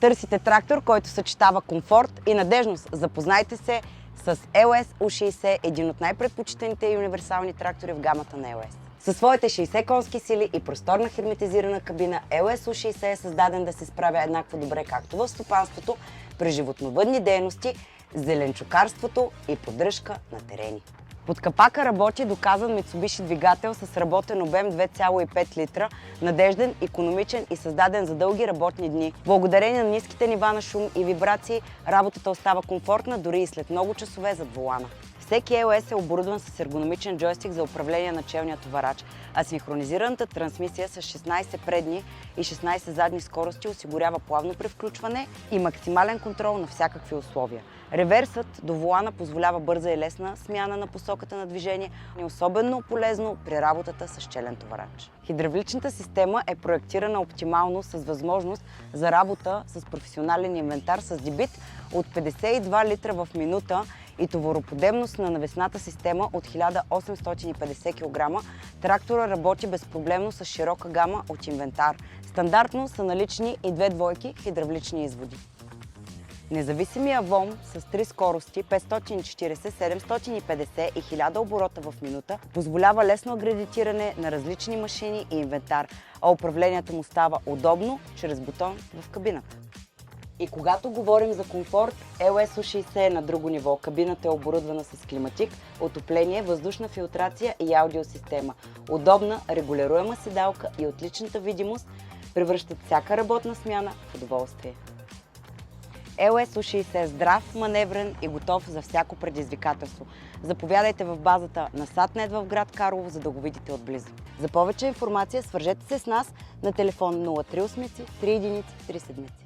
Търсите трактор, който съчетава комфорт и надежност. Запознайте се с LS U60, един от най-предпочитаните и универсални трактори в гамата на LS. Със своите 60 конски сили и просторна херметизирана кабина, LS U60 е създаден да се справя еднакво добре както в стопанството, при животновъдни дейности, зеленчукарството и поддръжка на терени. Под капака работи доказан Mitsubishi двигател с работен обем 2,5 литра, надежден, икономичен и създаден за дълги работни дни. Благодарение на ниските нива на шум и вибрации, работата остава комфортна дори и след много часове зад волана. Всеки LS е оборудван с ергономичен джойстик за управление на челния товарач, а синхронизираната трансмисия с 16 предни и 16 задни скорости осигурява плавно превключване и максимален контрол на всякакви условия. Реверсът до волана позволява бърза и лесна смяна на посоката на движение и е особено полезно при работата с челен товарач. Хидравличната система е проектирана оптимално с възможност за работа с професионален инвентар с дебит от 52 литра в минута и товароподемност на навесната система от 1850 кг. Трактора работи безпроблемно с широка гама от инвентар. Стандартно са налични и две двойки хидравлични изводи. Независимия ВОМ с 3 скорости 540, 750 и 1000 оборота в минута позволява лесно агредитиране на различни машини и инвентар, а управлението му става удобно чрез бутон в кабината. И когато говорим за комфорт, LS U60 е на друго ниво. Кабината е оборудвана с климатик, отопление, въздушна филтрация и аудиосистема. Удобна, регулируема седалка и отличната видимост превръщат всяка работна смяна в удоволствие. LS U60 е здрав, маневрен и готов за всяко предизвикателство. Заповядайте в базата на Сатнет в град Карлово, за да го видите отблизо. За повече информация свържете се с нас на телефон 038 3 единици 3 седмици.